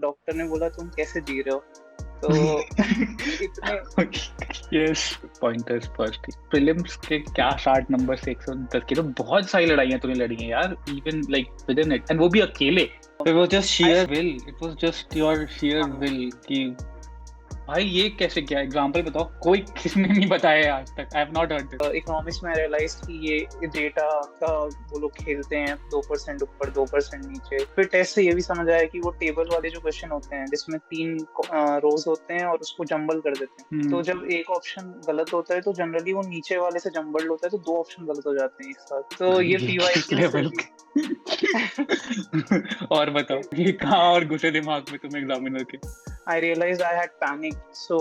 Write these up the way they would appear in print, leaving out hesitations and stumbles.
Doctor ने बोला तुम कैसे जी रहे हो, तो इतने यस, पॉइंटर्स फर्स्ट। प्रीलिम्स के क्या 60 नंबर से 110 की, तो बहुत सारी लड़ाइयाँ तूने लड़ी हैं यार, even like with in it, and वो भी अकेले। It was just I, share will, it was just your share हाँ, विल कि भाई ये कैसे किया, एग्जांपल बताओ, कोई किसने नहीं बताया है आज तक, I have not heard this. Economics में रियलाइज कि ये डेटा का वो लोग खेलते हैं, 2% ऊपर 2% नीचे। फिर टेस्ट से ये भी समझ आया कि वो टेबल वाले जो क्वेश्चन होते हैं जिसमें 3 रोज होते हैं और उसको जंबल कर देते हैं, तो जब एक ऑप्शन गलत होता है तो जनरली वो नीचे वाले से जंबल्ड होता है, तो 2 ऑप्शन गलत हो जाते हैं एक साथ, तो भाई ये ये किस पीवाईक्यू से लेवल भी और बताओ ये कहाँ और घुसे दिमाग में तुम एग्जामिनर के। I realized I had panicked. So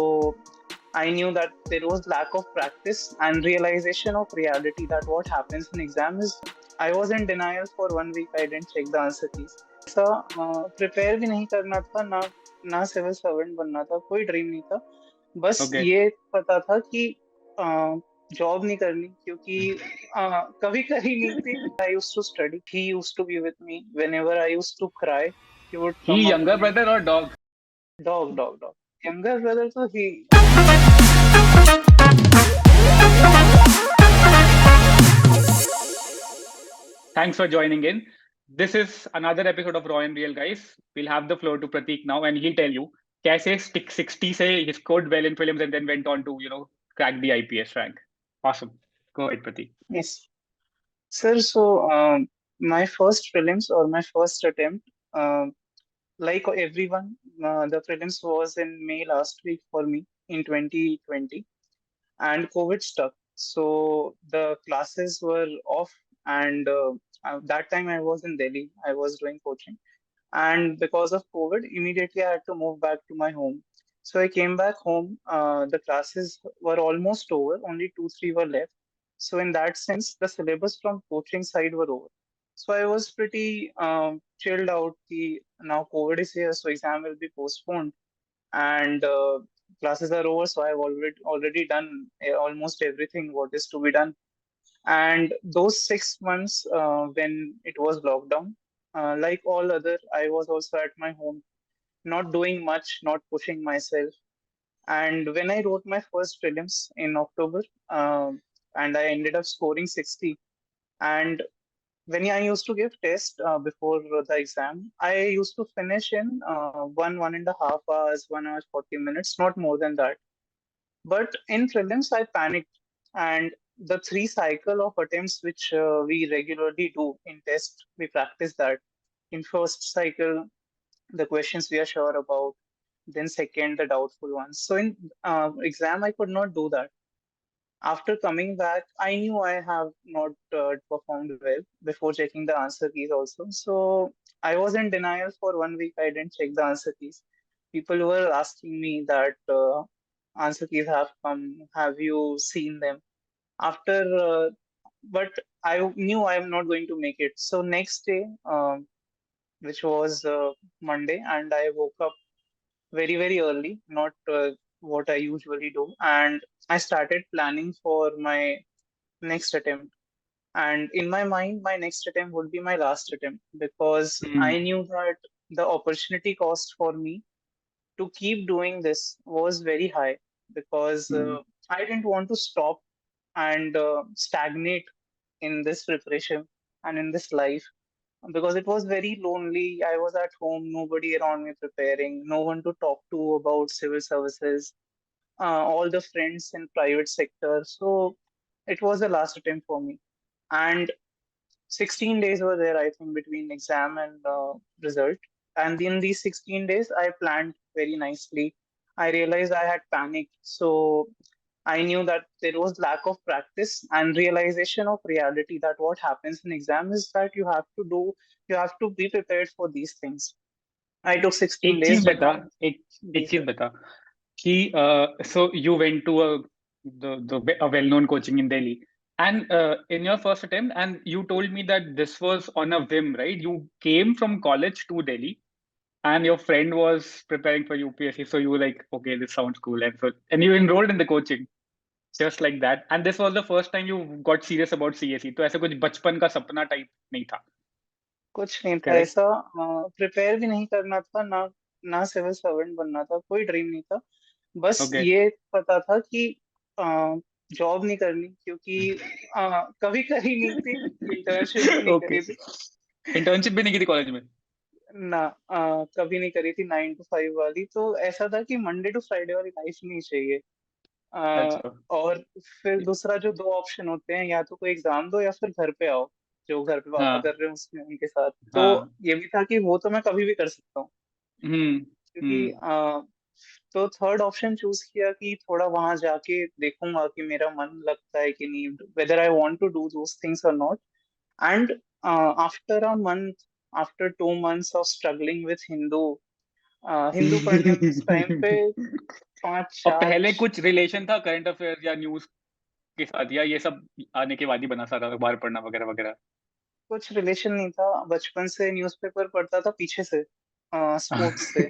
I knew that there was lack of practice and realization of reality that what happens in exam is I was in denial for 1 week. I didn't check the answer keys. ऐसा prepare भी नहीं करना था, ना ना civil servant बनना था, कोई ड्रीम नहीं था। बस ओके, ये पता था कि जॉब नहीं करनी, क्योंकि कभी करी नहीं थी। I used to study, he used to be with me whenever I used to cry, he would he come up to younger me. Brother और dog. Dog. Younger brother, so he. Thanks for joining in. This is another episode of Raw and Real, guys. We'll have the floor to Pratik now, and he'll tell you कैसे stick 60 से he scored well in prelims and then went on to crack the IPS rank. Awesome. Go ahead, Pratik. Yes, sir. So, my first prelims or my first attempt, like everyone, the prelims was in May last week for me in 2020, and COVID stuck. So the classes were off, and that time I was in Delhi. I was doing coaching. And because of COVID, immediately I had to move back to my home. So I came back home. The classes were almost over, only 2, 3 were left. So in that sense, the syllabus from coaching side were over. So I was pretty chilled out. Now COVID is here, so exam will be postponed, and classes are over. So I've already done almost everything what is to be done. And those 6 months when it was lockdown, like all other, I was also at my home, not doing much, not pushing myself. And when I wrote my first prelims in October, and I ended up scoring 60. And when I used to give test before the exam, I used to finish in 1.5 hours, 1 hour 40 minutes, not more than that. But in prelims, I panicked, and the 3 cycle of attempts which we regularly do in test, we practice that. In first cycle, the questions we are sure about. Then second, the doubtful ones. So in exam, I could not do that. After coming back, I knew I have not performed well before checking the answer keys also. So I was in denial for 1 week. I didn't check the answer keys. People were asking me that answer keys have come. Have you seen them? After, but I knew I am not going to make it. So next day, which was Monday, and I woke up very early, not what I usually do, and I started planning for my next attempt. And in my mind, my next attempt would be my last attempt, because I Hmm. knew that the opportunity cost for me to keep doing this was very high, because Hmm. I didn't want to stop and stagnate in this preparation and in this life, because it was very lonely. I was at home, nobody around me preparing, no one to talk to about civil services, all the friends in private sector. So it was the last attempt for me. And 16 days were there, I think, between exam and result. And in these 16 days, I planned very nicely. I realized I had panicked. So I knew that there was lack of practice and realization of reality that what happens in exam is that you have to be prepared for these things. I took 16 एक days, चीज did बता, not एक these चीज बता कि so you went to a well-known coaching in Delhi, and in your first attempt, and you told me that this was on a whim, right? You came from college to Delhi, and your friend was preparing for UPSC, so you were like, okay, this sounds cool, and you enrolled in the coaching just like that, and this was the first time you got serious about CSE. तो ऐसा कुछ बचपन का सपना type नहीं था, कुछ नहीं था correct? ऐसा, प्रिपेयर भी नहीं करना था, ना ना सिविल सर्वेंट बनना था, कोई ड्रीम नहीं था। बस ओके। ये पता था कि जॉब नहीं करनी, क्योंकि कभी करी नहीं थी, इंटर्नशिप भी नहीं ओके। करी थी इंटर्नशिप भी नहीं की थी कॉलेज में? ना। कभी नहीं करी थी 9 to 5 वाली, तो ऐसा था कि मंडे टू फ्राइडे वाली लाइफ नहीं चाहिए। अ, अच्छा। और फिर दूसरा जो दो ऑप्शन होते हैं, या तो कोई एग्जाम दो या फिर घर पे आओ, जो घर पे पापा कर हाँ रहे हैं उसमें उनके साथ। तो हाँ। ये भी था कि वो तो मैं कभी भी कर सकता हूँ, हम्म क्योंकि हम्म। तो थर्ड ऑप्शन चूज किया कि थोड़ा वहां जाके देखूंगा कि मेरा मन लगता है कि नहीं, whether I want to do those things और not. And after a month, after 2 months of struggling with Hindu, Hindu पढ़ने में उस टाइम पे पाँच और चार पहले कुछ रिलेशन था करंट अफेयर या न्यूज के साथ, या ये सब आने के बाद ही बना सा था अखबार पढ़ना वगैरह वगैरह? कुछ रिलेशन नहीं था, बचपन से न्यूज़पेपर पढ़ता था पीछे से, स्पोर्ट्स से।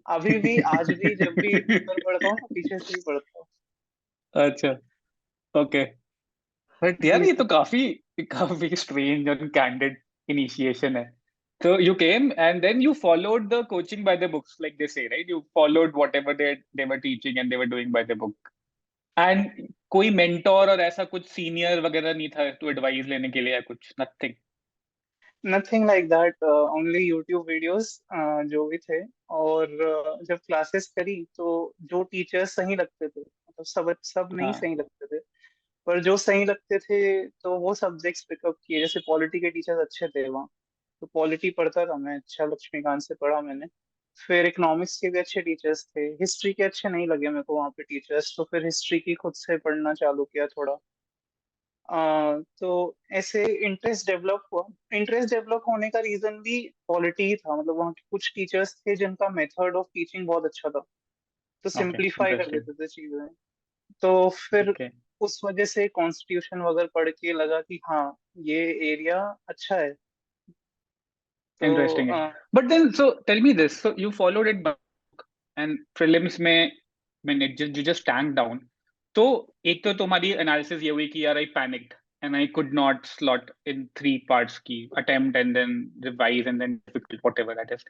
अभी भी, आज भी जब भी पेपर पढ़ता हूँ तो पीछे से ही पढ़ता हूँ। अच्छा। ओके। बट यार जी ये तो सर। काफी काफी स्ट्रेंज और कैंडिड इनिशिएशन है। So you came and then you followed the coaching by the books, like they say, right? You followed whatever they were teaching and they were doing by the book. And कोई mentor और ऐसा कुछ senior वगैरह नहीं था तो advice लेने के लिए या कुछ? Nothing. Nothing like that, only YouTube videos जो भी थे। और जब क्लासेस करी तो जो टीचर्स सही लगते थे, मतलब सब सब नहीं हाँ। सही लगते थे, पर जो सही लगते थे तो वो सब्जेक्ट्स पिकअप किए। जैसे पॉलिटी के टीचर्स अच्छे थे वहाँ, तो पॉलिटी पढ़ता था मैं, अच्छा लक्ष्मीकांत से पढ़ा मैंने। फिर इकोनॉमिक्स के भी अच्छे टीचर्स थे, हिस्ट्री के अच्छे नहीं लगे मेरे को वहाँ पे टीचर्स, तो फिर हिस्ट्री की खुद से पढ़ना चालू किया थोड़ा। तो ऐसे इंटरेस्ट डेवलप हुआ। इंटरेस्ट डेवलप होने का रीजन भी पॉलिटी ही था, मतलब वहाँ के कुछ टीचर्स थे जिनका मेथड ऑफ टीचिंग बहुत अच्छा था, तो Okay. सिंप्लीफाई कर Interesting. देते थे चीजें। तो फिर Okay. उस वजह से कॉन्स्टिट्यूशन वगैरह पढ़ के लगा कि हाँ, ये एरिया अच्छा है। तो Interesting है। But then, so tell me this. So you followed it by and prelims में when it just you just tanked down. तो एक तो तुम्हारी एनालिसिस ये हुई कि यार I panicked and I could not slot in three parts की attempt and then revise and then difficult whatever that is.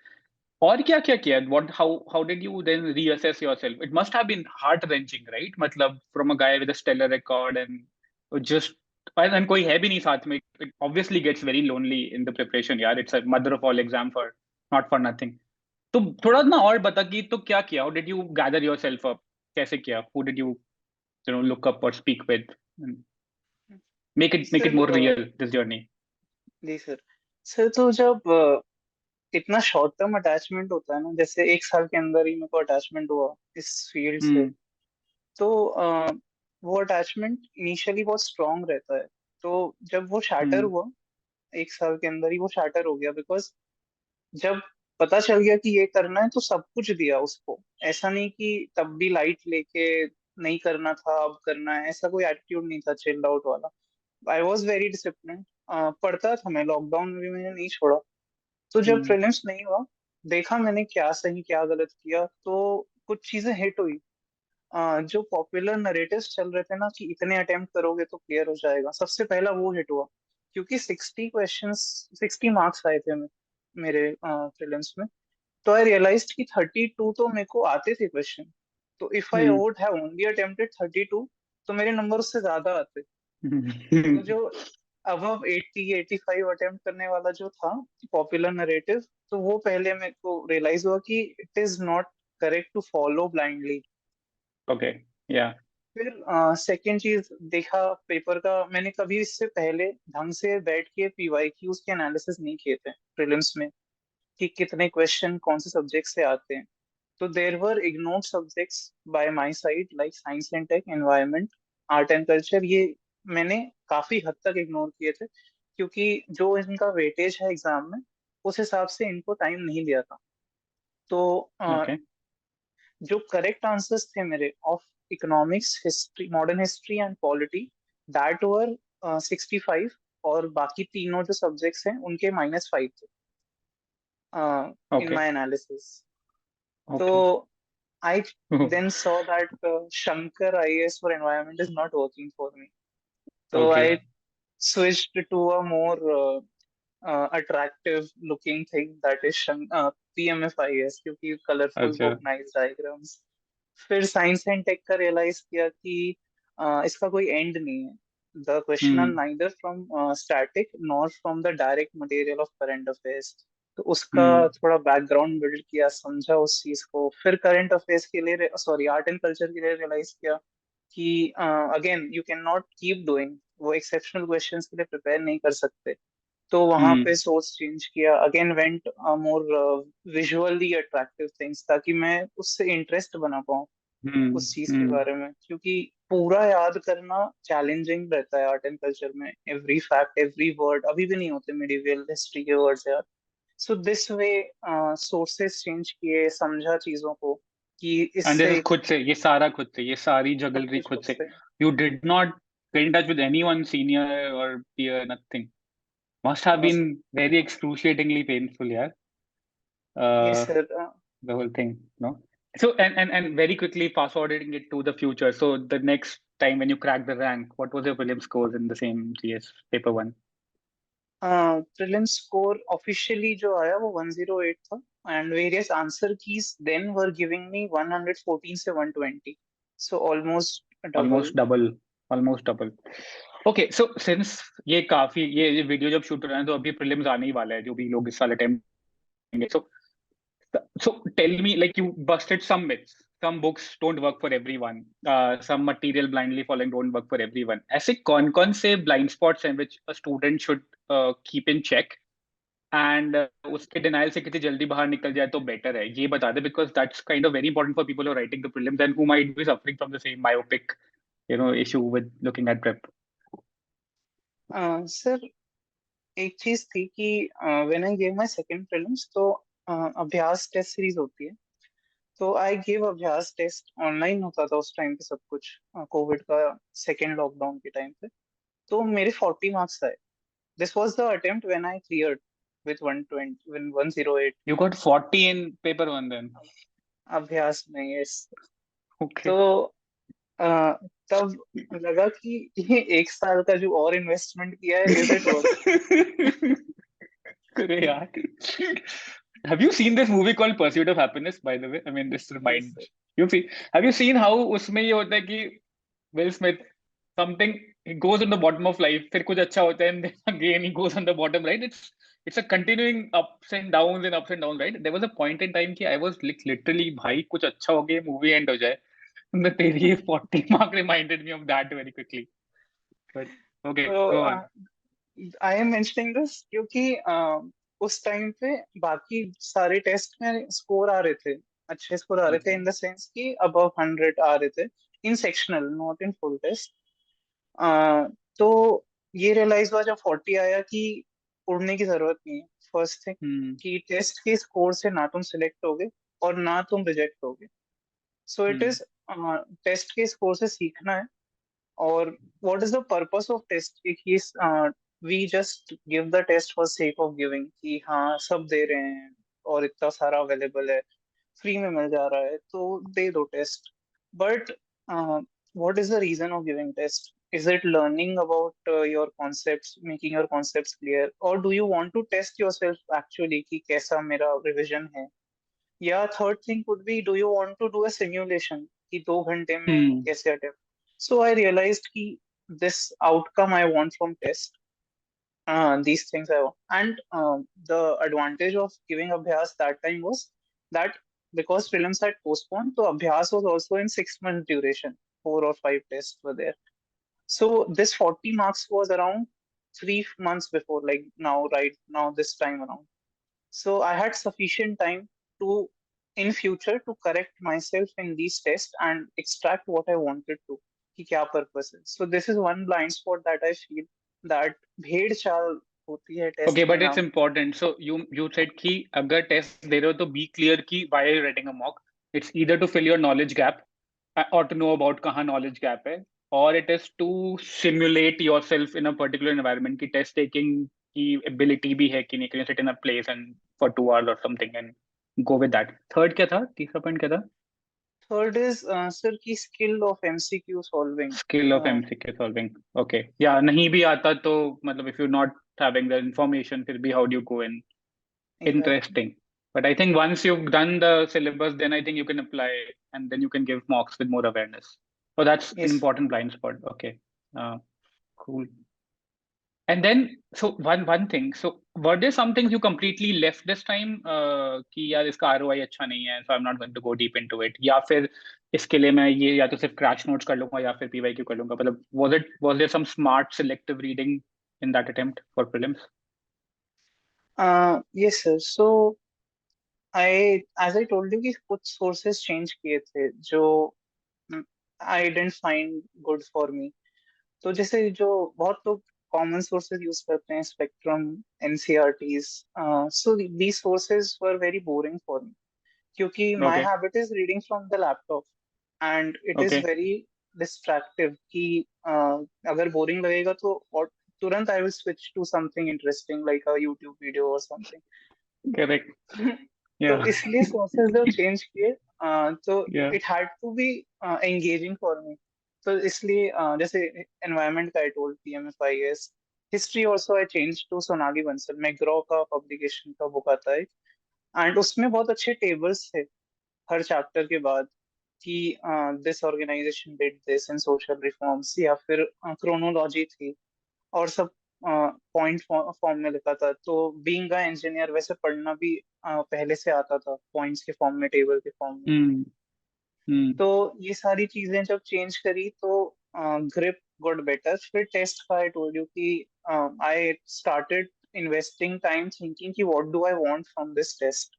और क्या क्या किया? How did you then reassess yourself? It must have been heart wrenching, right? मतलब from a guy with a stellar record and just and कोई है भी नहीं साथ में. It obviously gets very lonely in the preparation. यार, it's a mother of all exam for not for nothing. तो थोड़ा ना और बता कि तो क्या किया? How did you gather yourself up? कैसे किया? Who did you know look up or speak with? And make it sir, more real this journey. जी सर। सर तो जब इतना शॉर्ट टर्म अटैचमेंट होता है ना, जैसे 1 साल के अंदर ही मेरे को अटैचमेंट हुआ इस फील्ड से, हम्म तो वो अटैचमेंट इनिशियली बहुत स्ट्रांग रहता है। तो जब वो शैटर हम्म हुआ, 1 साल के अंदर ही वो शैटर हो गया, बिकॉज जब पता चल गया कि ये करना है तो सब कुछ दिया उसको। ऐसा नहीं कि तब भी लाइट लेके नहीं करना था अब करना है, ऐसा कोई एटीट्यूड नहीं था चिल्ड आउट वाला। आई वॉज वेरी डिसिप्लिन, पढ़ता था मैं, लॉकडाउन में भी मैंने नहीं छोड़ा। तो जब हम्म प्रीलिम्स नहीं हुआ, देखा मैंने क्या सही क्या गलत किया, तो कुछ चीजें हिट हुई। जो पॉपुलर नरेटिव्स चल रहे थे ना कि इतने अटेम्प्ट करोगे तो क्लियर हो जाएगा, सबसे पहला वो हिट हुआ। क्योंकि 60 क्वेश्चंस, 60 मार्क्स आए थे मेरे प्रीलिम्स में। तो आई रियलाइज कि 32 तो मेरे को आते थे क्वेश्चन। तो if I hmm would have only attempted 32, तो मेरे नंबर उससे ज्यादा आते। तो जो अबव 80 85 अटेम्प्ट करने वाला जो था पॉपुलर नरेटिव, तो वो पहले मेरे को रियलाइज हुआ कि it is not correct to follow blindly. Okay. Yeah. फिर सेकेंड चीज देखा पेपर का, मैंने कभी इससे पहले ढंग से बैठ के पीवाईक्यूज के एनालिसिस नहीं किए थे प्रीलिम्स में, कि कितने क्वेश्चन कौन से सब्जेक्ट से आते हैं। तो there were ignored subjects by my side, like science and tech, environment, art and culture. ये मैंने काफी हद तक इग्नोर किए थे, क्योंकि जो इनका वेटेज है एग्जाम में, उस हिसाब से इनको टाइम नहीं दिया था। तो Okay. जो करेक्ट आंसर्स थे मेरे of economics, history, modern history and polity, that were 65। और बाकी तीनों जो सब्जेक्ट्स हैं उनके -5 थे इन Okay. My analysis. तो Okay. I then saw that Shankar IAS for environment is not working for me. So Okay. I switched to a more attractive looking thing, that is PMFIS, क्योंकि colourful अच्छा। Book, nice diagrams. फिर science and tech का realise किया कि इसका कोई end नहीं है। The question are hmm neither from static nor from the direct material of current affairs. तो उसका हम्म थोड़ा बैकग्राउंड बिल्ड किया, समझा उस चीज को। फिर करंट अफेयर्स के लिए, सॉरी, आर्ट एंड कल्चर के लिए रियलाइज किया कि again you can not keep doing, वो एक्सेप्शनल क्वेश्चंस के लिए प्रिपेयर नहीं कर सकते। तो वहां पे हम्म सोर्स चेंज किया, अगेन वेंट मोर विजुअली अट्रैक्टिव थिंग्स, ताकि मैं उससे इंटरेस्ट बना पाऊँ उस चीज के हम्म। बारे में। क्योंकि पूरा याद करना चैलेंजिंग रहता है आर्ट एंड कल्चर में, एवरी फैक्ट एवरी वर्ड अभी भी नहीं होते मिडिवियल हिस्ट्री के वर्ड्स यार। So this way sources change किए, समझा चीजों को कि एंड दिस इससे इज खुद से, ये सारा खुद से, ये सारी सब जगलरी कुछ खुद खुद से। से। You did not get in touch with anyone senior और पीयर, नथिंग? मस्ट हैव बस been very excruciatingly painful, yeah. ये uh sir, the whole thing, no? So, and very quickly fast forwarding it to the future. So the next time when you crack the rank, what was your prelim scores in the same GS paper one? Prelim score officially जो आया वो 108 था, and various answer keys then were giving me 114 से 120, so almost double. Almost double, almost double. Okay, so since ये video जब shoot हो रहा है तो अभी प्रीलिम्स आने ही वाला है, जो भी लोग इस साल अटेम्प्ट करेंगे। So tell me, like, you busted some myths. Some books don't work for everyone. Some material blindly following don't work for everyone. ऐसे कौन-कौन से blind spots हैं which a student should keep in check, and उसके denial से कितनी जल्दी बाहर निकल जाए तो better है, ये बता दे, because that's kind of very important for people who are writing the prelims and who might be suffering from the same myopic, issue with looking at prep. Sir, एक चीज थी कि when I gave my second prelims, तो अभ्यास test series होती है, तो I give अभ्यास टेस्ट, ऑनलाइन होता था उस टाइम पे सब कुछ, कोविड का सेकेंड लॉकडाउन के टाइम पे। तो मेरे 40 मार्क्स आए। This was the attempt when I cleared with 120 with 108। You got 40 in paper one then? अभ्यास में, यस। Okay. तो अ, तब लगा कि ये एक साल का जो और इन्वेस्टमेंट किया है, इज इट वर्थ अरे यार, have you seen this movie called Pursuit of Happiness, by the way? I mean, this it? Yes sir. reminds you see, have you seen how उसमें ये होता है कि Will Smith, something, he goes on the bottom of life, फिर कुछ अच्छा होता है and then again he goes on the bottom, right? It's a continuing ups and downs, right? There was a point in time कि I was like literally, भाई कुछ अच्छा हो गया, movie end हो जाए। तो तेरी ये 40 mark reminded me of that very quickly. But okay, go on. तो आई एम मेंशनिंग दिस क्योंकि उस टाइम पे बाकी सारे टेस्ट में स्कोर आ रहे थे, अच्छे स्कोर आ रहे थे, इन द सेंस कि अबव 100 आ रहे थे in sectional, not in full test. तो ये रियलाइज हुआ जब 40 आया कि उड़ने की जरूरत नहीं है। First thing Hmm. कि टेस्ट के स्कोर से ना तुम सिलेक्ट होगे और ना तुम रिजेक्ट होगे। So it Hmm. Is test के स्कोर से सीखना है। और what is the purpose of test? We just give the test for sake of giving, कि हाँ सब दे रहे हैं और इतना सारा अवेलेबल है, फ्री में मिल जा रहा है, तो दे दो test. But what is the reason of giving test? Is it learning about your concepts, making your concepts clear, or do you want to test yourself actually कि कैसा मेरा revision है? या third thing could be, do you want to do a simulation कि 2 घंटे में Hmm. कैसे attempt. So I realised कि this outcome I want from test, these things I want. And the advantage of giving Abhyas that time was that because prelims had postponed, so Abhyas was also in 6 months duration, 4 or 5 tests were there. So this 40 marks was around 3 months before, like now, right now, this time around. So I had sufficient time to, in future, to correct myself in these tests and extract what I wanted to, कि क्या purpose है. So this is one blind spot that I feel, that भेड़ चाल होती है Okay, test में but it's नाम। important. So you said कि अगर टेस्ट दे रहे हो तो be clear कि why are you writing a mock? It's either to fill your knowledge gap, or to know about कहाँ knowledge gap है, or it is to simulate yourself in a particular environment की test taking की ability भी है कि नहीं, can you sit in a place and for 2 hours or something and go with that. Third क्या था? तीसरा point क्या था? थर्ड इज सर की skill of MCQ solving. Skill of MCQ solving. Okay. Yeah, नहीं भी आता तो मतलब if you're not having the information फिर भी how do you go in? Exactly. Interesting. But I think once you've done the syllabus, then I think you can apply and then you can give mocks with more awareness. So that's an Yes. important blind spot. Okay. Uh, cool. And then, so one thing. So were there some things you completely left this time? कि यार इसका ROI अच्छा नहीं है, so I'm not going to go deep into it. या फिर इसके लिए मैं ये या तो सिर्फ क्रैश नोट्स कर लूंगा या फिर PYQ कर लूंगा. मतलब was there some smart selective reading in that attempt for prelims? Yes, sir. So I, as I told you, कि कुछ sources change किए थे जो I didn't find good for me. तो जैसे जो बहुत लोग कॉमन सोर्सेज यूज करते हैं, spectrum, NCERTs, so these sources were very boring for me, क्योंकि my Okay. Habit is reading from the laptop and it is Okay. Very distractive कि अगर बोरिंग लगेगा तो और तुरंत I will switch to something interesting like a YouTube video और something. Correct. तो Yeah. इसलिए सोर्सेज जो चेंज किए, तो Yeah. It had to be engaging for me. तो इसलिए जैसे एनवायरनमेंट का I told PMFIS, history also I change to Sonali Bansal, McGraw का पब्लिकेशन का बुक आता है, एंड उसमें बहुत अच्छे टेबल्स थे हर चैप्टर के बाद कि this organisation did this in social reforms, या फिर क्रोनोलॉजी थी और सब पॉइंट फॉर्म में लिखा था. तो बीइंग अ इंजीनियर वैसे पढ़ना भी पहले से आता था, पॉइंट्स के फॉर्म में, टेबल के फॉर्म में. Hmm. Hmm. तो ये सारी चीजें जब चेंज करी तो ग्रिप गॉट बेटर. फिर टेस्ट का आई टोल्ड यू कि I started investing time thinking कि what do I want from this test.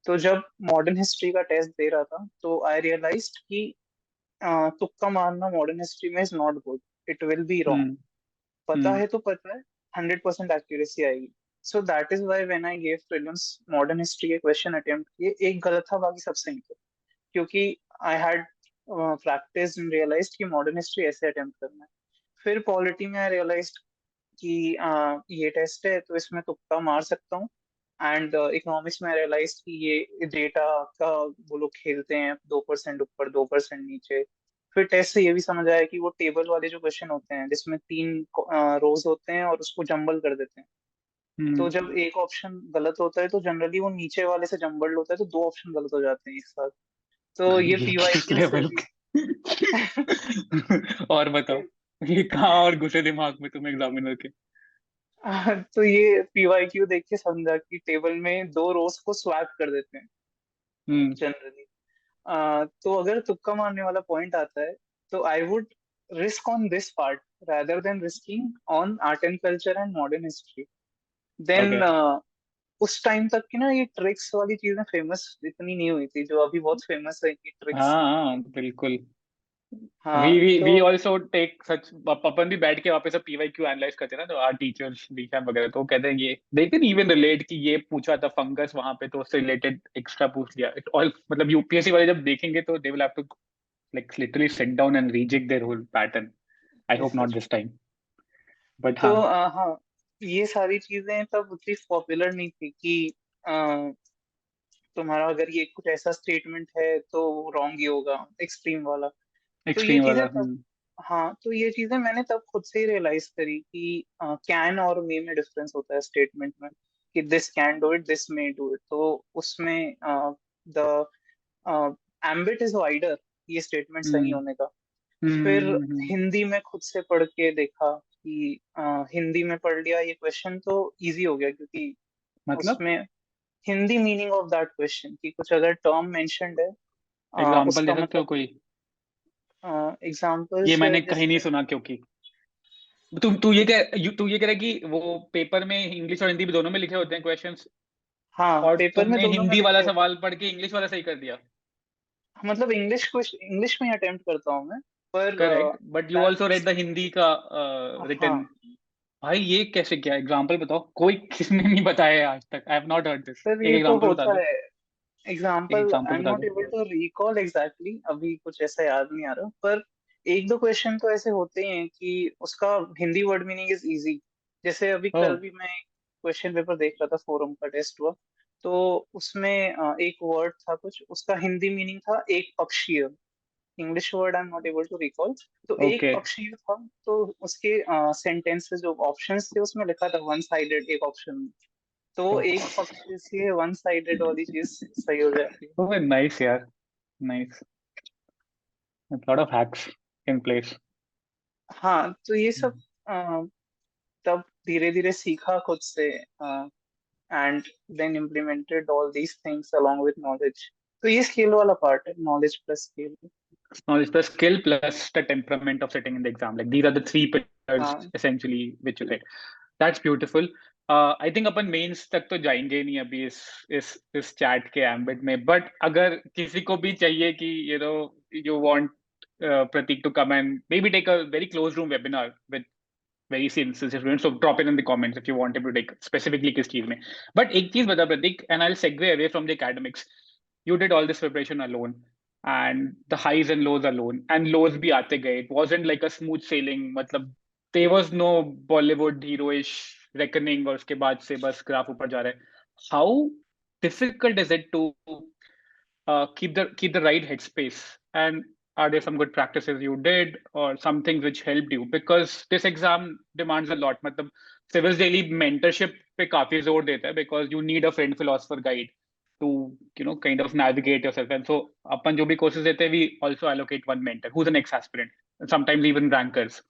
तो जब मॉडर्न हिस्ट्री का टेस्ट दे रहा था तो आई रियलाइज्ड कि तुक्का मारना मॉडर्न हिस्ट्री में is not good, it will be wrong. Hmm. पता Hmm. है तो पता है, 100% एक्यूरेसी आएगी. So that is why when I gave prelims modern history के क्वेश्चन अटेम्प्ट किए, एक गलत था बाकी सब सही थे, क्योंकि I had practice and realised कि मॉडर्न हिस्ट्री ऐसे अटेम्प्ट करना है. फिर पॉलिटी में आई रियलाइज्ड कि ये टेस्ट है तो इसमें तुक्का मार सकता हूँ. एंड इकोनॉमिक्स में रियलाइज कि ये डेटा का वो लोग खेलते हैं, 2% ऊपर 2% नीचे. फिर टेस्ट से ये भी समझ आया कि वो टेबल वाले जो क्वेश्चन होते हैं जिसमें 3 रोज होते हैं और उसको जंबल कर देते हैं, तो Hmm. जब एक ऑप्शन गलत होता है तो जनरली वो नीचे वाले से जंबल्ड होता है, तो 2 ऑप्शन गलत हो जाते हैं एक साथ. तो भाई ये ये किस PYQ से लेवल भी और बताओ, ये कहाँ और घुसे दिमाग में तुम एग्जामिनर के? तो ये PYQ देख के समझा कि टेबल में 2 रोज को स्वैप कर देते हैं हम्म. जनरली. तो अगर तुक्का मारने वाला पॉइंट आता है तो I would risk on this part rather than risking on art and culture and modern history. Then okay. उस टाइम तक की ना ये ट्रिक्स वाली चीजें फेमस इतनी नहीं हुई थी जो अभी बहुत फेमस है कि ट्रिक्स. हाँ हाँ बिल्कुल. वी हाँ वी तो वी ऑल्सो टेक सच. अपन भी बैठ के वापस PYQ एनालाइज करते हैं ना, तो आर टीचर्स बीच वगैरह तो वो कहते हैं ये दे कैन इवन रिलेट कि ये पूछा था फंगस वहां पे तो उससे रिलेटेड एक्स्ट्रा पूछ लिया. इट ऑल मतलब यूपीएससी वाले जब देखेंगे तो they will have to like literally sit down and rejig their whole pattern. I yes hope sir. Not this time. But तो हाँ. हाँ, ये सारी चीजें तब उतनी पॉपुलर नहीं थी कि तुम्हारा अगर ये कुछ ऐसा स्टेटमेंट है तो रॉन्ग ही होगा, एक्सट्रीम वाला. तो ये एक्सट्रीम चीजें वाला. तब, हाँ, तो ये चीजें मैंने तब खुद से ही रियलाइज करी कि कैन और मे में डिफरेंस होता है स्टेटमेंट में, कि this can do it, this may do it. तो उसमें द एम्बिट इज वाइडर ये स्टेटमेंट सही हम्म. होने का. फिर हम्म. हिंदी में खुद से पढ़ के देखा कि हिंदी में पढ़ लिया ये क्वेश्चन तो इजी हो गया, क्योंकि मतलब उसमें Hindi meaning of that question की कुछ अगर टर्म मेंशन्ड है, एग्जाम्पल दे उसका सकते हो मतलब कोई? ये एग्जाम्पल्स मैंने कहीं नहीं जैसे, सुना क्योंकि तू ये कह रहा है कि वो पेपर में इंग्लिश और हिंदी भी दोनों में लिखे होते हैं क्वेश्चंस, हाँ और पेपर में तुमने दोनों में हिंदी लिखे वाला होते हैं. सवाल पढ़ के इंग्लिश वाला सही कर दिया. मतलब इंग्लिश में अटेम्प्ट करता हूँ मैं, पर correct, but you also red that's, the Hindi का रिटन. हाँ भाई ये कैसे किया? एग्जाम्पल बताओ, कोई किसने नहीं बताया है आज तक. I have not heard this. Sir एक ये तो एग्जाम्पल बता होता दो. है. एक एग्जाम्पल आई एग्जाम्पल एम बता नॉट दो. एबल टू रिकॉल एग्जैक्टली, अभी कुछ ऐसा याद नहीं आ रहा, पर एक दो क्वेश्चन तो ऐसे होते हैं कि उसका Hindi word meaning is easy. जैसे अभी ओह. कल भी मैं क्वेश्चन पेपर देख रहा था, फोरम का टेस्ट हुआ, तो उसमें एक वर्ड था कुछ, उसका हिंदी मीनिंग था एक पक्षीय. English word I am not able to recall. तो एक ओके. पक्षीय था, तो उसके सेंटेंस जो ऑप्शंस थे उसमें लिखा था वन साइडेड एक ऑप्शन. तो एक पक्ष से वन साइडेड वाली चीज सही हो जाती है। ओह नाइस यार, nice, lot of hacks in place. हाँ, तो ये सब अ, तब धीरे धीरे सीखा खुद से, and then implemented all these things along with knowledge. तो ये स्किल वाला पार्ट है, knowledge plus skill. Knowledge plus skill plus the temperament of sitting in the exam. Like these are the three pillars हाँ। essentially which you said. That's beautiful. I think अपन mains तक तो जाएंगे नहीं अभी इस चैट के एम्बिट में, बट अगर किसी को भी चाहिए कि you want Pratik to come and maybe take a very closed room webinar with very sincere students, so drop it in the comments if you want him to take specifically किस चीज में. But एक चीज बता प्रतीक, and I'll segue away from the academics. You did all this preparation alone and the highs and lows alone, and lows भी आते गए. It wasn't like a smooth sailing. मतलब there was no Bollywood heroish reckoning और उसके बाद से बस graph ऊपर जा रहा है. How difficult is it to keep the right headspace? And are there some good practices you did or some things which helped you? Because this exam demands a lot. मतलब Civil's daily mentorship पे काफी जोर देता है because you need a friend philosopher guide to kind of navigate yourself. And so अपन जो भी courses देते हैं, we also allocate one mentor who's an ex-aspirant, sometimes even rankers.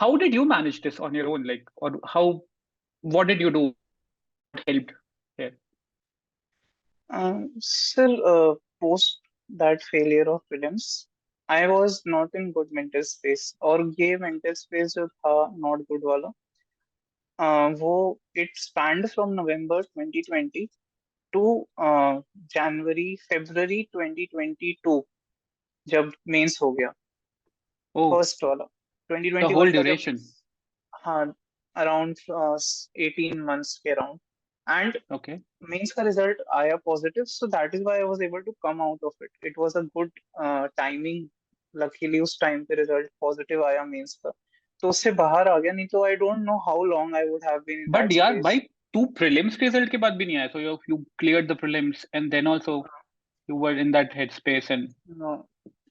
How did you manage this on your own? Like, or what did you do? What helped here? Still, post that failure of prelims, I was not in good mental space, और ये mental space जो था not good वाला, वो it spanned from November 2020 to January February 2022, जब mains हो गया Oh, first वाला। the 2021 whole का जब, duration. हाँ, अराउंड 18 months के अराउंड, एंड Okay. मेंस का रिजल्ट आया positive, so that is why I was able to come out of it. It was a good timing, luckily उस time पे result positive आया mains का, तो उससे बाहर आ गया, नहीं तो I don't know how long I would have been in but that यार भाई, स्पेस। तू प्रीलिम्स के रिजल्ट के बाद भी नहीं आया, so you cleared the prelims and then also you were in that headspace and no,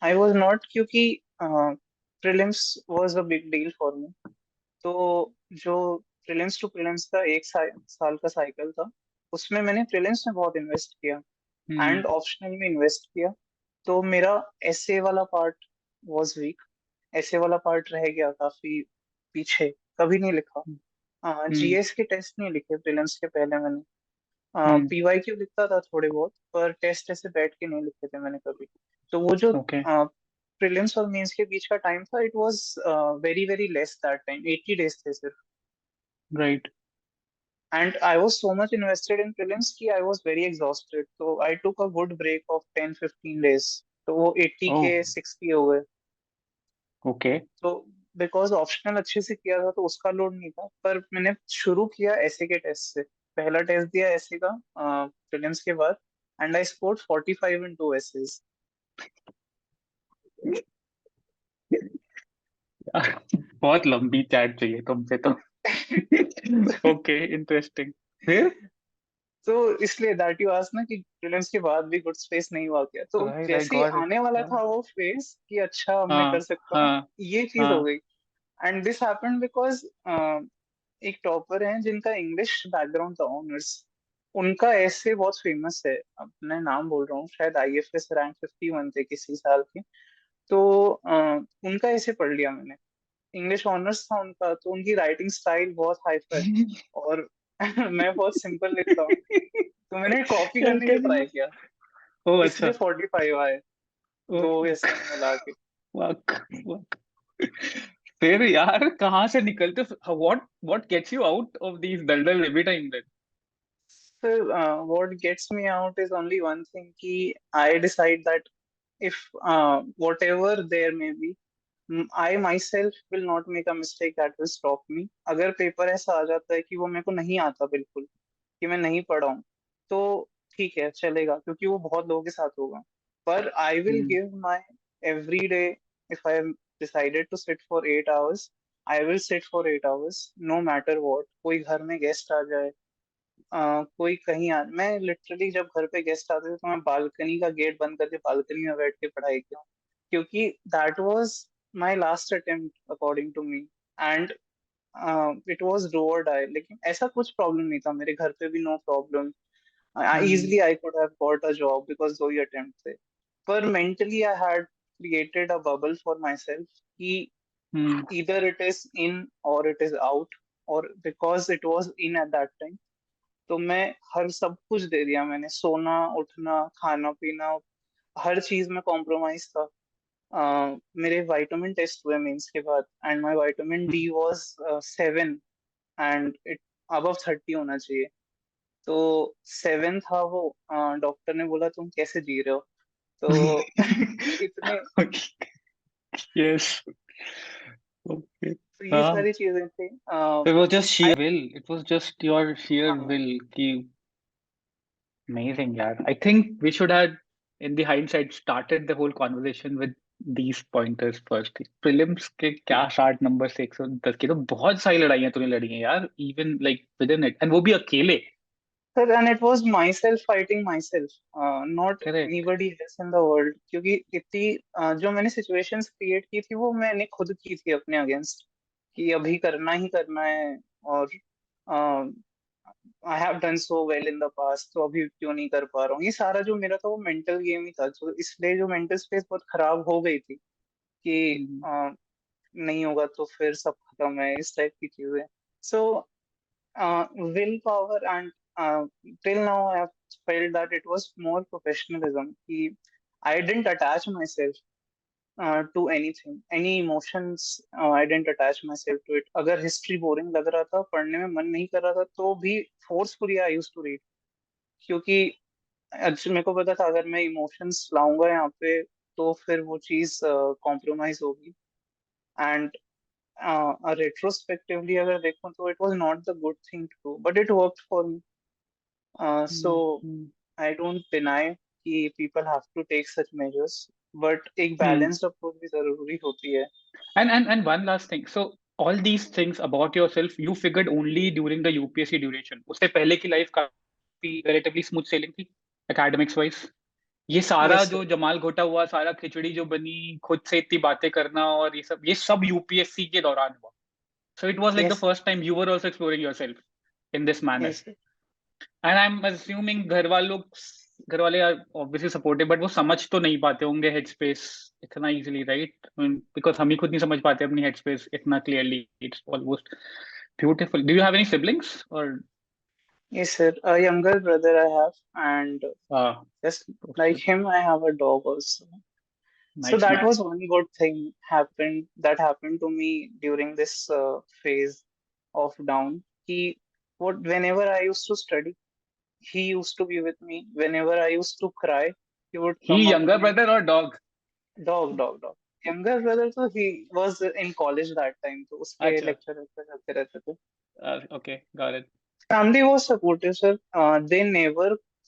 I was not, क्योंकि prelims was a big deal for me. तो जो प्रीलिम्स टू प्रीलिम्स का एक साल का साइकिल था, उसमें मैंने प्रीलिम्स में बहुत इन्वेस्ट किया hmm, एंड ऑप्शनल में इन्वेस्ट किया। तो मेरा एसे वाला पार्ट वाज वीक, एसे वाला पार्ट रह गया काफी पीछे, कभी नहीं लिखा। hmm, जीएस के टेस्ट नहीं लिखे प्रीलिम्स के पहले मैंने, hmm, पीवाईक्यू लिखता था थोड़े बहुत, पर टेस्ट ऐसे बैठ के नहीं लिखे थे मैंने कभी। तो वो जो okay, प्रीलिम्स और मेंस के बीच का टाइम था, it was very very less, that time 80 days थे सिर्फ। right. And I was so much invested in prelims कि I was very exhausted. So I took a good break of 10-15 days. तो वो 80 के Oh, 60 हो गए। okay. तो because optional अच्छे से किया था तो उसका लोड नहीं था, पर मैंने शुरू किया ऐसे के टेस्ट से। पहला टेस्ट दिया ऐसे का प्रीलिम्स के बाद, and I scored 45 in two essays. यार, बहुत लंबी चैट चाहिए तुमसे तो. Okay, interesting. फिर तो इसलिए दैट यू आस्क ना कि प्रीलिम्स के बाद भी गुड स्पेस नहीं हुआ क्या, तो राइट, आई जैसे ही गॉट इट. आने वाला था वो फेज कि अच्छा अब मैं कर हाँ, सकता हूँ, हाँ, ये चीज हो हाँ. गई। एंड दिस हैपेंड बिकॉज एक टॉपर है जिनका इंग्लिश बैकग्राउंड था, ऑनर्स, उनका ऐसे बहुत फेमस है, अब मैं नाम बोल रहा हूँ, शायद आईएफएस रैंक 51 थे किसी साल के। तो उनका ऐसे पढ़ लिया मैंने, इंग्लिश ऑनर्स था उनका, तो उनकी राइटिंग स्टाइल बहुत हाई फाई, और मैं बहुत सिंपल लिखता हूँ, तो मैंने कॉपी यार करने की कैसे ट्राई ना. किया, ओ इसलिए अच्छा. 45 आए, ओ, दो ऐसे में मिला के। वक, वक. फिर यार कहाँ से निकलते, what what gets you out of these दलदल every time then? So what gets me out is only one thing कि I decide that if whatever there may be, I myself will not make a mistake that will stop me। अगर paper ऐसा आ जाता है कि वो मेरे को नहीं आता बिल्कुल, कि मैं नहीं पढ़ा हूँ, तो ठीक है चलेगा, क्योंकि वो बहुत लोगों के साथ होगा। पर I will give my every day, if I decided to sit for 8 hours, I will sit for 8 hours no matter what. कोई घर में गेस्ट आ जाए, कोई कहीं मैं लिटरली जब घर पे गेस्ट आते थे तो मैं बालकनी का गेट बंद करके बालकनी में बैठ के पढ़ाई किया हूँ, क्योंकि that was my last attempt according to me. And it was do or die, लेकिन ऐसा कुछ प्रॉब्लम नहीं था मेरे घर पे भी, no problem. Hmm easily I could have got a job because दो ही अटेम्प्ट थे। पर mentally I had created a bubble for my self कि hmm either it is in or it is out, और because it was in at that time, तो मैं हर सब कुछ दे दिया मैंने, सोना उठना खाना पीना, हर चीज में कॉम्प्रोमाइज था। मेरे विटामिन टेस्ट हुए मेंस के बाद and my vitamin D was 7 and it above 30 होना चाहिए। तो 7 था वो। डॉक्टर ने बोला तुम कैसे जी रहे हो? तो इतने, यस ओके तो ये हाँ सारी चीजें थी। it was just sheer I will it was just your sheer हाँ will कि amazing यार I think we should have in the hindsight started the whole conversation with these pointers first prelims के क्या 60 नंबर से 110 की तो बहुत सारी लड़ाइयाँ तूने लड़ी हैं यार even like within it and वो भी अकेले sir, and it was my self fighting my self, not correct anybody else in the world, क्योंकि इतनी जो मैंने सिचुएशंस क्रिएट की थी वो मैंने खुद की थी अपने अगेंस्ट, कि अभी करना ही करना है। और I have done so well in the past, तो अभी क्यों नहीं कर पा रहा हूँ? ये सारा जो मेरा था वो मेंटल गेम ही था, जो इसलिए जो मेंटल स्पेस बहुत खराब हो गई थी कि नहीं होगा तो फिर सब खत्म है, इस टाइप की चीजें। सो willpower and till now I have felt that it was more professionalism कि I didn't attach myself to anything, any emotions, I didn't attach myself to it। अगर हिस्ट्री बोरिंग लग रहा था, पढ़ने में मन नहीं कर रहा था, तो भी forcefully I use to read, क्योंकि अच्छा मेरे को पता था अगर मैं इमोशंस लाऊंगा यहाँ पे तो फिर वो चीज कॉम्प्रोमाइज होगी। एंड रेट्रोस्पेक्टिवली अगर देखूं तो it was not the good thing to do, but it worked for me. So I don't deny कि people have to take such measures, but एक balanced approach भी जरूरी होती है। And one last thing. So all these things about yourself you figured only during the UPSC duration. उससे पहले की life काफी relatively smooth sailing थी academics wise. ये सारा Yes sir, जो जमाल घोटा हुआ सारा खिचड़ी जो बनी खुद से इतनी बातें करना और ये सब यूपीएससी के दौरान हुआ. So it was like the yes first time you were also exploring yourself in this manner. yes sir, and I am assuming घर वाले आर ऑब्वियसली सपोर्टिव बट वो समझ तो नहीं पाते होंगे हेड स्पेस इतना इजीली राइट बिकॉज हम ही खुद नहीं समझ पाते अपनी हेड स्पेस इतना clearly it's almost beautiful do you have any siblings और yes sir. A younger brother I have, and just like him, I have a dog also. So nice that man was one good thing happened to me during this phase of down. Whenever I used to study, he used to be with me. Whenever I used to cry, he would he come up to younger me. Brother और dog Dog, dog, dog. Younger brother, so he was in college that time, तो उसके अच्छा lecture lecture चलते रहते थे। Okay got it Family was supportive, sir. They never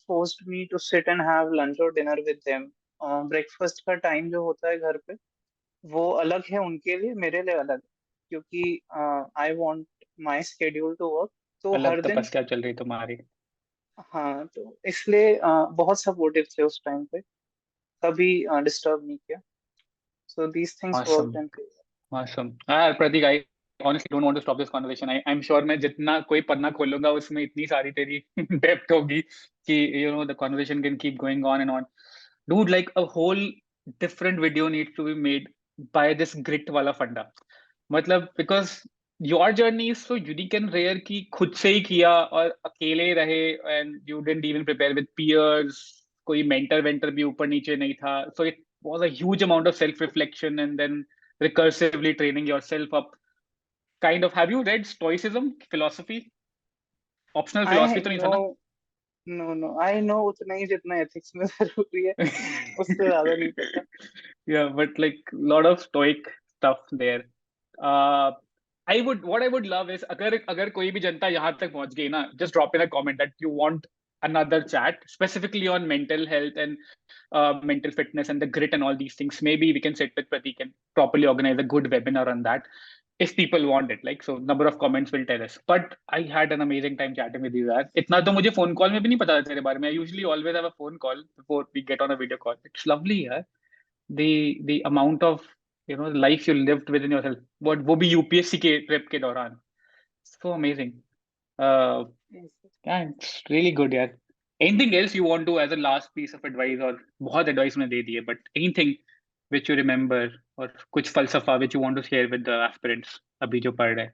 forced me to sit and have lunch or dinner with them. Breakfast का time जो होता है घर पे, वो अलग है उनके लिए, मेरे लिए अलग है, क्योंकि I want my schedule to work। तो अलग हर दिन, तपस्या चल रही तुम्हारी हाँ, तो इसलिए बहुत सपोर्टिव थे उस टाइम पे, कभी डिस्टर्ब नहीं किया। So these things awesome worked in favor। awesome Prateek I honestly don't want to stop this conversation I'm sure मैं जितना कोई पन्ना खोलूंगा उसमें इतनी सारी तेरी डेप्थ होगी कि you know the conversation can keep going on and on dude like a whole different video needs to be made by this grit वाला फंडा मतलब because your journey is so unique and rare कि खुद से ही किया और अकेले रहे and you didn't even prepare with peers कोई mentor वेंटर भी ऊपर नीचे नहीं था so it was a huge amount of self reflection and then recursively training yourself up kind of have you read stoicism philosophy optional philosophy I तो नहीं था ना know, no, no, I know उतना ही जितना ethics में जरूरी है, उससे ज्यादा नहीं पता। yeah but like lot of stoic stuff there uh I would what I would love is अगर कोई भी जनता यहाँ तक पहुंच गई ना just drop in a comment that you want another chat specifically on mental health and mental fitness and the grit and all these things maybe we can sit with Pratik and properly organize a good webinar on that if people want it like so number of comments will tell us but I had an amazing time chatting with you यार इतना तो मुझे phone call में भी नहीं पता था तेरे बारे में I usually always have a phone call before we get on a video call it's lovely यार the amount of you know life you lived within yourself what वो भी यूपीएससी के ट्रिप के दौरान So amazing. Uh, Yes, sir. yeah, it's really good, yeah. Anything else you want to as a last piece of advice, or बहुत advice मैंने दे दी है, but anything which you remember or कुछ फलसफा which you want to share with the aspirants अभी जो पढ़ रहे हैं?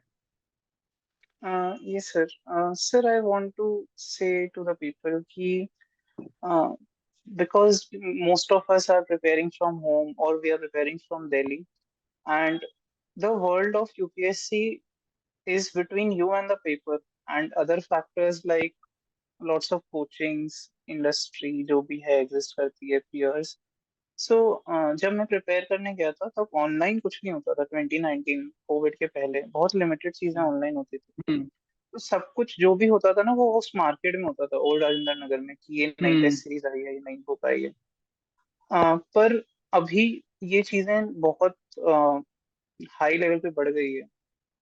Yes, sir. Sir, I want to say to the people कि uh, because most of us are preparing from home or we are preparing from Delhi, and the world of UPSC is between you and the paper, and other factors like lots of coachings, industry जो भी है exist करती है, peers. सो जब मैं prepare करने गया था तब ऑनलाइन कुछ नहीं होता था। 2019 कोविड के पहले बहुत लिमिटेड चीजें ऑनलाइन होती थी। हम्म तो सब कुछ जो भी होता था ना वो उस मार्केट में होता था, ओल्ड राजेंद्र नगर में, कि ये नई हम्म टेस्ट सीरीज आई है, ये नई बुक आई है। पर अभी ये चीजें बहुत हाई लेवल पे बढ़ गई है।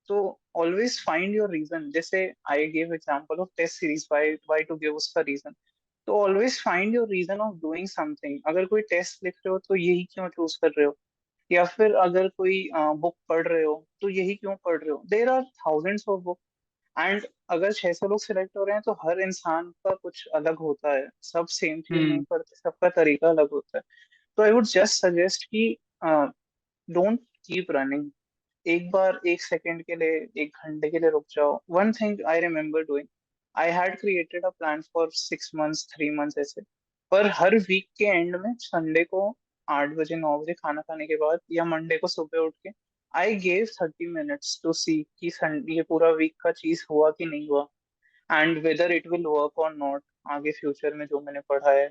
तो ऑलवेज फाइंड योर रीजन। जैसे I give example of test series, why to give उसका रीजन। तो always find your reason of doing something. अगर कोई टेस्ट लिख रहे हो तो यही क्यों चूज कर रहे हो, या फिर अगर कोई बुक पढ़ रहे हो तो यही क्यों पढ़ रहे हो। There are thousands of book, and अगर 600 लोग सिलेक्ट हो रहे हैं तो हर इंसान का कुछ अलग होता है, सब सेम चीज नहीं हम्म पढ़ते, सबका तरीका अलग होता है। तो आई वुड जस्ट सजेस्ट कि डोंट कीप रनिंग। एक बार एक सेकंड के लिए, एक घंटे के लिए रुक जाओ। One thing I remember doing, I had created a plan for 6 months, 3 months ऐसे। पर हर वीक के एंड में संडे को 8 बजे 9 बजे खाना खाने के बाद या मंडे को सुबह उठ के आई गेव 30 मिनट्स टू सी कि ये पूरा वीक का चीज हुआ कि नहीं हुआ, and whether it will work और नॉट आगे फ्यूचर में जो मैंने पढ़ा है,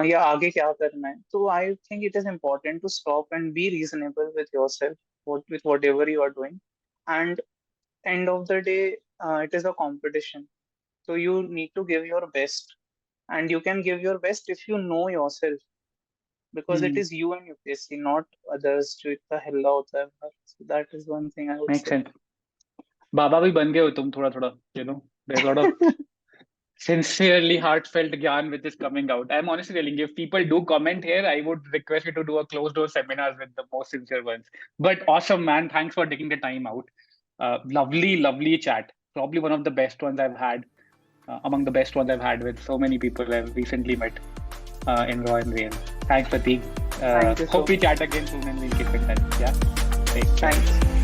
या आगे क्या करना है। तो I think it is important to stop and be reasonable with yourself, with whatever you are doing. And end of the day, it is a competition, so you need to give your best, and you can give your best if you know yourself, because it hmm is you and UPSC, not others जो इतना हिल्ला होता है बाहर। So that is one thing I would make say. Sense. बाबा भी बन गए हो तुम थोड़ा थोड़ा, there's a lot of sincerely heartfelt gyan which is coming out. I'm honestly telling you, if people do comment here, I would request you to do a closed door seminars with the most sincere ones. But awesome, man. Thanks for taking the time out. Lovely, lovely chat. Probably one of the best ones I've had, among the best ones I've had with so many people I've recently met in Raw and Real. Thanks, Pratik. Thank you so Hope we much. chat again soon and we'll keep in touch. Yeah. Take care. Thanks.